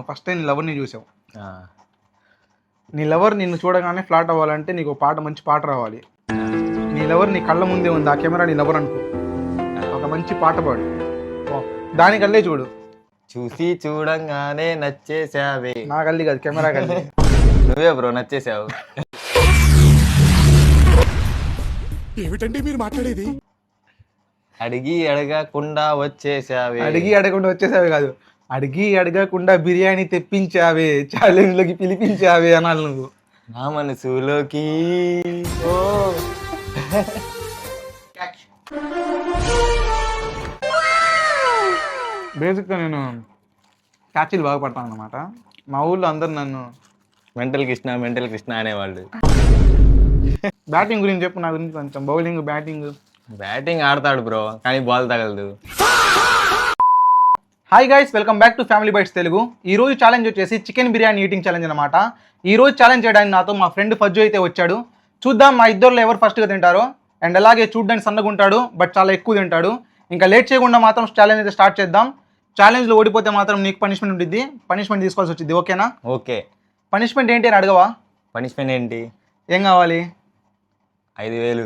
నువ్వు first time నీ లవర్ని చూసావు. ఆ, నీ లవర్ నిన్ను చూడగానే ఫ్లాట్ అవ్వాలంటే నీకు ఒక పాట, మంచి పాట రావాలి. నీ లవర్ నీ కళ్ళ ముందే ఉంది, ఆ కెమెరా నీ లవర్ అనుకో. ఒక మంచి పాట పాడు, దానికల్లే చూడు. చూసి చూడంగానే నచ్చేసావే. నా కల్లి కాదు, కెమెరా కల్లి. నువ్వే బ్రో నచ్చేసావు. ఏమిటండి మీరు మాట్లాడేది? అడిగి అడగకుండా వచ్చేసావే. అడిగి అడగకుండా వచ్చేసావే కాదు, అడిగి అడగకుండా బిర్యానీ తెప్పించావే, ఛాలెంజ్ లోకి పిలిపించావే అనాలి నువ్వు. నా మనసులోకి ఓ బేసిక్గా నేను క్యాచీలు బాగా పడతాను అనమాట. మా ఊళ్ళో అందరు నన్ను మెంటల్ కృష్ణ అనేవాళ్ళు. బ్యాటింగ్ గురించి చెప్పు, నా గురించి కొంచెం. Bowling, batting. బ్యాటింగ్ ఆడతాడు బ్రో, కానీ బాల్ తగలదు. Hi guys, welcome back to family bytes Telugu. ఈ రోజు ఛాలెంజ్ వచ్చేసి చికెన్ బిర్యానీ ఈటింగ్ ఛాలెంజ్ అనమాట. ఈ రోజు ఛాలెంజ్ చేయడానికి నాతో మా ఫ్రెండ్ ఫజ్జు అయితే వచ్చాడు. చూద్దాం మా ఇద్దరులో ఎవరు ఫస్ట్గా తింటారో. అండ్ అలాగే చూడడానికి సన్నగా ఉంటాడు, బట్ చాలా ఎక్కువ తింటాడు. ఇంకా లేట్ చేయకుండా మాత్రం ఛాలెంజ్ అయితే స్టార్ట్ చేద్దాం. ఛాలెంజ్లో ఓడిపోతే మాత్రం నీకు పనిష్మెంట్ ఉంటుంది, పనిష్మెంట్ తీసుకోవాల్సి వచ్చింది. ఓకేనా? ఓకే. పనిష్మెంట్ ఏంటి అని అడగవా? పనిష్మెంట్ ఏంటి? ఏం కావాలి? 5,000.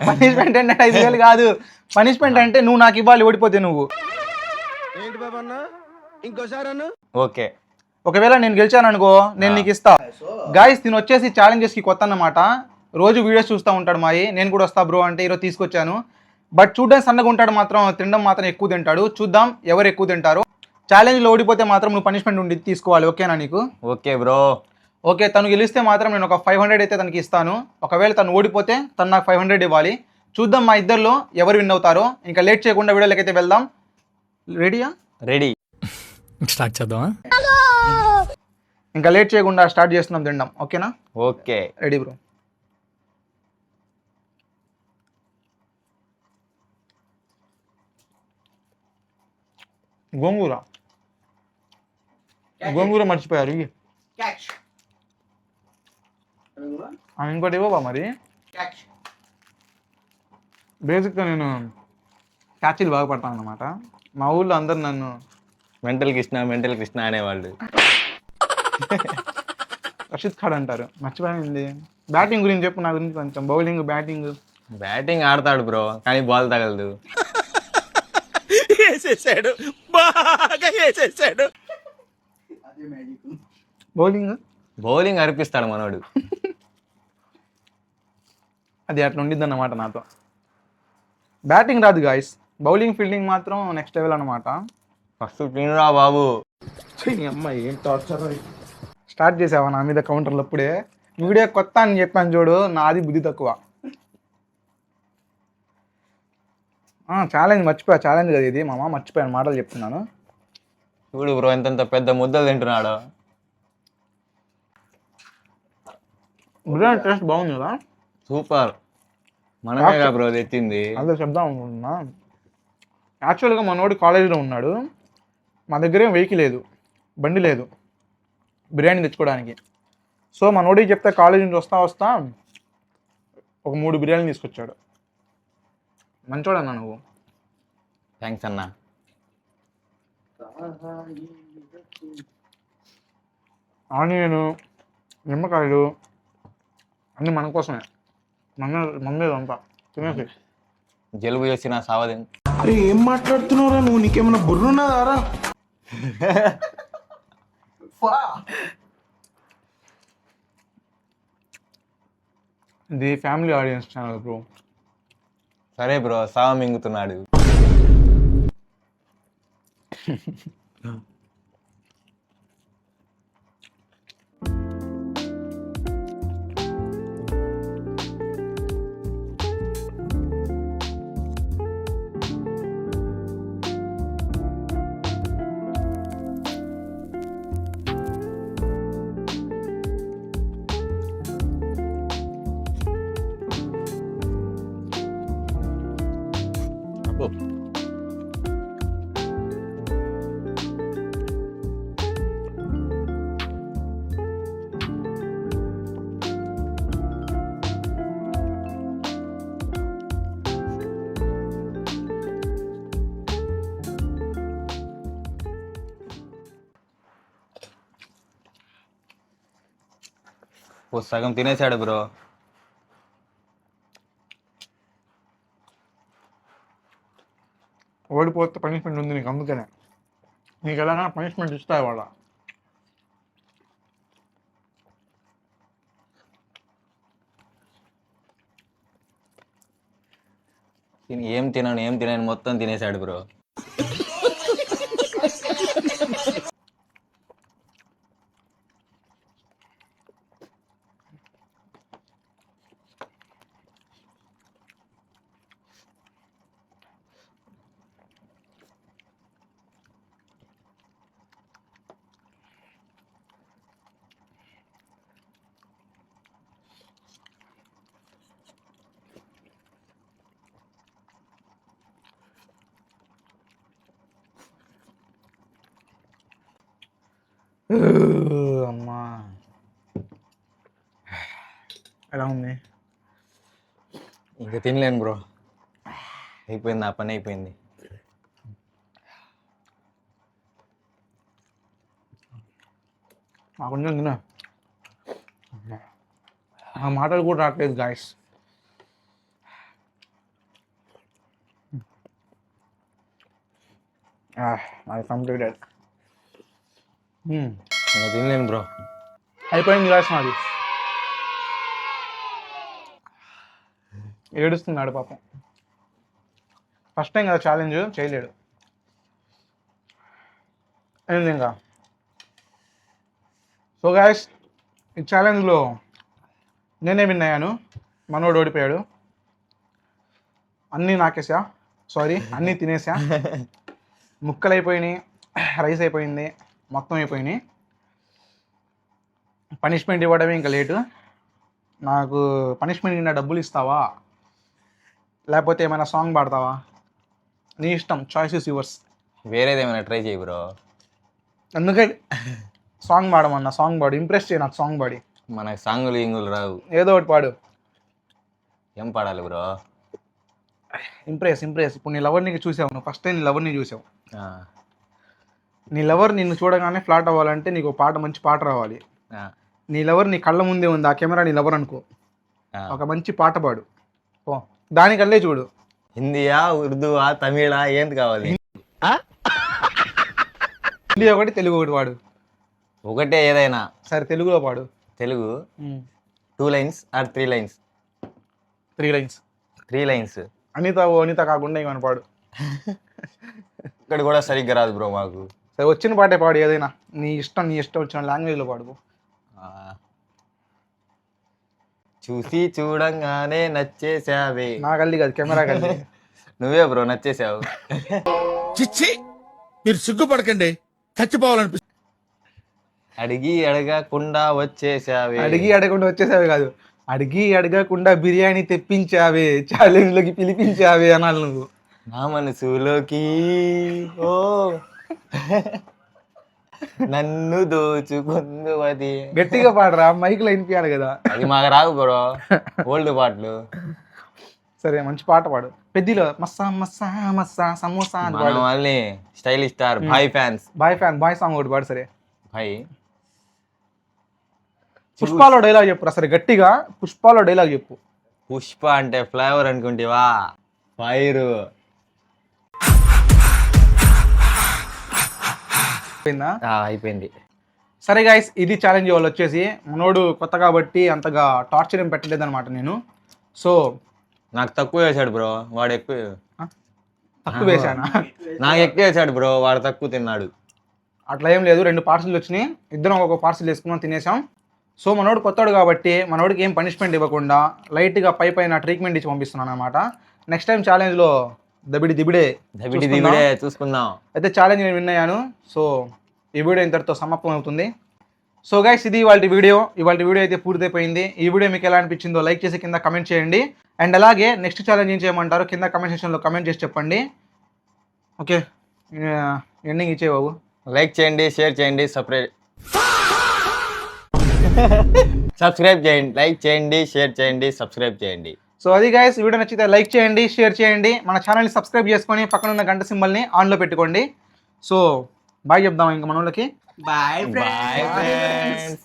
పనిష్మెంట్ అంటే 5,000 కాదు. పనిష్మెంట్ అంటే నువ్వు నాకు ఇవ్వాలి ఓడిపోతే నువ్వు. ఏంటి బాబా అన్న, ఇంకోసారి అన్న. ఓకే. ఒకవేళ నేను గెలిచాను అనుకో, నేను నీకు ఇస్తా. గాయస్ తిను వచ్చేసి ఛాలెంజెస్కి కొత్త అన్నమాట. రోజు వీడియోస్ చూస్తూ ఉంటాడు మాయి. నేను కూడా వస్తా బ్రో అంటే ఈరోజు తీసుకొచ్చాను. బట్ చూడడానికి సన్నగా ఉంటాడు, మాత్రం తినడం మాత్రం ఎక్కువ తింటాడు. చూద్దాం ఎవరు ఎక్కువ తింటారో. ఛాలెంజ్లో ఓడిపోతే మాత్రం నువ్వు పనిష్మెంట్ ఉండి తీసుకోవాలి. ఓకేనా నీకు? Okay bro. ఓకే, తను గెలిస్తే మాత్రం నేను ఒక 500 అయితే తనకి ఇస్తాను. ఒకవేళ తను ఓడిపోతే తను నాకు 500 ఇవ్వాలి. చూద్దాం మా ఇద్దరిలో ఎవరు విన్ అవుతారో. ఇంకా లేట్ చేయకుండా వీడియోలోకి అయితే వెళ్దాం. రెడీయా? రెడీ. స్టార్ట్ చేద్దామా? ఇంకా లేట్ చేయకుండా స్టార్ట్ చేస్తున్నాం తినడం. ఓకేనా? ఓకే. Ready bro. గోంగూర మర్చిపోయారు. ఇంకోటి ఇవ్వబా మరి. బేసిక్గా నేను క్యాచీలు బాగా పడతాను అనమాట. మా ఊళ్ళో అందరు నన్ను మెంటల్ కృష్ణ అనేవాళ్ళు. రషీద్ ఖాన్ అంటారు. మర్చిపోయింది. బ్యాటింగ్ గురించి చెప్పు, నా గురించి కొంచెం. Bowling, batting. బ్యాటింగ్ ఆడతాడు బ్రో, కానీ బాల్ తగలదు. వేసేసాడు, బాగా వేసేసాడు. బౌలింగ్ అరిపిస్తాడు మనోడు. అది అట్లా ఉండిద్ది అన్నమాట నాతో. బ్యాటింగ్ రాదు గాయస్, బౌలింగ్ ఫీల్డింగ్ మాత్రం నెక్స్ట్ లెవెల్ అనమాట. ఫస్ట్ తినరా బాబు. అమ్మాయి ఏం టార్చర్. స్టార్ట్ చేసావా నా మీద కౌంటర్లు? అప్పుడే వీడియో కొత్త అని చెప్పాను చూడు, నాది బుద్ధి తక్కువ. ఛాలెంజ్ మర్చిపోయా. ఛాలెంజ్ కదా ఇది మామ, మర్చిపోయాను మాటలు చెప్తున్నాను. చూడు బ్రో ఎంత పెద్ద ముద్దలు తింటున్నాడు. బిర్యానీ టేస్ట్ బాగుంది కదా? సూపర్. మనమేగా బ్రో తెచ్చింది. అదే చెప్దాం అనుకుంటున్నా. యాక్చువల్గా మనోడు కాలేజీలో ఉన్నాడు. మా దగ్గర వెహికల్ లేదు, బండి లేదు బిర్యానీ తెచ్చుకోవడానికి. సో మనోడికి చెప్తే కాలేజీ నుంచి వస్తా ఒక 3 బిర్యానీలు తీసుకొచ్చాడు. మంచోడు అన్నా నువ్వు. థ్యాంక్స్ అన్నా. ఆనియన్, నిమ్మకాయలు అన్నీ మన కోసమే. మమ్మీ అంతా తినేసి జలుబు చేసిన సావది. అరే ఏం మాట్లాడుతున్నారా నువ్వు? నీకేమన్నా బుర్రున్నదారా? ఇది ఫ్యామిలీ ఆడియన్స్ ఛానల్ బ్రో. సరే బ్రో, సావ మింగుతున్నాడు. సగం తినేసాడు బ్రో. ఓడిపోతే పనిష్మెంట్ ఉంది నీకు, అందుకనే నీకు ఎలాగైనా పనిష్మెంట్ ఇస్తాయి వాళ్ళ. ఏం తినను మొత్తం తినేసాడు బ్రో. అమ్మా ఎలా ఉంది? ఇంకా తినలేను బ్రో, అయిపోయింది, నా పని అయిపోయింది. కొంచెం తిన, ఆ మాటలు కూడా రావట్లేదు గాయస్. అది కంప్లీటెడ్. ఇంకా తినలేను బ్రో, అయిపోయింది గాయస్ మాది. ఏడుస్తున్నాడు పాపం, ఫస్ట్ టైం కదా ఛాలెంజ్, చేయలేడు. ఏంది ఇంకా. సో గాయస్, ఈ ఛాలెంజ్లో నేనే విన్ అయ్యాను, మనోడు ఓడిపోయాడు. అన్నీ నాకేసా, సారీ అన్నీ తినేసా. ముక్కలు అయిపోయినాయి, రైస్ అయిపోయింది, మొత్తం అయిపోయినాయి. పనిష్మెంట్ ఇవ్వడమే ఇంకా లేటు. నాకు పనిష్మెంట్ కింద డబ్బులు ఇస్తావా, లేకపోతే ఏమైనా సాంగ్ పాడతావా? నీ ఇష్టం, చాయిస్ ఇస్ యువర్స్. వేరేది ఏమైనా ట్రై చేయి బ్రో. అందుకే సాంగ్ పాడమన్నా, సాంగ్ పాడు, ఇంప్రెస్ చేయి నాకు సాంగ్ పాడి. మనకు సాంగులు ఇంగులు రావు, ఏదో ఒకటి పాడు. ఏం పాడాలి బ్రో? ఇంప్రెస్. ఇప్పుడు నీ లవర్ నీకు చూసావు, నువ్వు ఫస్ట్ టైం నీ లవర్ని చూసావు. ఆ, నీ లవర్ నిన్ను చూడగానే ఫ్లాట్ అవ్వాలంటే నీకు ఒక పాట, మంచి పాట రావాలి. ఆ, నీ లవర్ నీ కళ్ళ ముందే ఉంది, ఆ కెమెరా నీ లవర్ అనుకో. ఆ. ఒక మంచి పాట పాడు, ఓ దానికల్లే చూడు. హిందీయా, ఉర్దూవా, తమిళా, ఏంది కావాలి? హిందీ ఒకటి, తెలుగు ఒకటి పాడు. ఒకటే ఏదైనా సరే తెలుగులో పాడు. Telugu 2 lines or 3 lines? 3 lines. 3 lines. Anitha కాకుండా ఏమైనా పాడు. ఇక్కడ కూడా సరిగ్గా రాదు బ్రో మాకు. సరే వచ్చిన పాటే పాడు, ఏదైనా నీ ఇష్టం వచ్చిన లాంగ్వేజ్లో పాడు. ఆ, చూసి చూడంగానే నచ్చేసావే. నా గల్లి కాదు, కెమెరా గల్లి. నువ్వే బ్రో నచ్చేసావు. చిచ్చి మీరు సిగ్గుపడకండి, చచ్చిపోవాలనిపిస్తుంది. అడిగి అడగకుండా వచ్చేసావే. అడిగి అడగకుండా వచ్చేసావే కాదు, అడిగి అడగకుండా బిర్యానీ తెప్పించావే, ఛాలెంజ్లోకి పిలిపించావే అనాలి నువ్వు. నా మనసులోకి ఓ నన్ను దోచుకుందు అది. గట్టిగా పాడరా, మైక్లో వినిపించాలి కదా. అది మాకు రాదు బ్రో, ఓల్డ్ పాటలు. సరే మంచి పాట పాడు, పెద్దలో మస్సా మస్సా మస్సా సమోసా అని మన పాడు. వాళ్ళని స్టైలిష్ స్టార్ భాయ్ ఫ్యాన్స్. బాయ్ సాంగ్ ఒకటి పాడు. సరే భాయ్ పుష్పాలో డైలాగ్ చెప్పు, సరే గట్టిగా పుష్పాలో డైలాగ్ చెప్పు. పుష్ప అంటే ఫ్లేవర్ అనుకుంటేవా, ఫైర్. అయిపోయింది. సరే గైస్, ఇది ఛాలెంజ్ వాళ్ళు వచ్చేసి. మనోడు కొత్త కాబట్టి అంతగా టార్చర్ ఏం పెట్టలేదు అనమాట నేను. సో నాకు తక్కువ వేసాడు బ్రో, వాడు ఎక్కువ. తక్కువ వేసానా? నాకు ఎక్కువ వేసాడు బ్రో, వాడు తక్కువ తిన్నాడు. అట్లా ఏం లేదు, 2 పార్సిల్ వచ్చినాయి, ఇద్దరం ఒక పార్సిల్ వేసుకున్నాం, తినేసాం. సో మనోడు కొత్తడు కాబట్టి మనోడికి ఏం పనిష్మెంట్ ఇవ్వకుండా లైట్గా పైన ట్రీట్మెంట్ ఇచ్చి పంపిస్తున్నాను అనమాట. నెక్స్ట్ టైం ఛాలెంజ్లో దిబిడే చూసుకుందాం. అయితే ఛాలెంజ్ నేను విన్ అయ్యాను. సో ఈ వీడియో ఇంతటితో సమాప్తం అవుతుంది. సో గైస్, ఇది ఇవాళ వీడియో అయితే పూర్తయిపోయింది. ఈ వీడియో మీకు ఎలా అనిపించిందో లైక్ చేసి కింద కమెంట్ చేయండి. అండ్ అలాగే నెక్స్ట్ ఛాలెంజ్ ఏం చేయమంటారో కింద కమెంట్ సెక్షన్లో కమెంట్ చేసి చెప్పండి. ఓకే, ఎండింగ్ ఇచ్చే బాబు. లైక్ చేయండి, షేర్ చేయండి, సబ్స్క్రైబ్ చేయండి. లైక్ చేయండి, షేర్ చేయండి, సబ్స్క్రైబ్ చేయండి. సో అది గైస్, వీడియో నచ్చితే లైక్ చేయండి, షేర్ చేయండి, మన ఛానల్ని సబ్స్క్రైబ్ చేసుకొని పక్కన ఉన్న గంట సింబల్ని ఆన్లో పెట్టుకోండి. సో బాయ్ చెప్దాం ఇంకా మన వాళ్ళకి. Boy friends.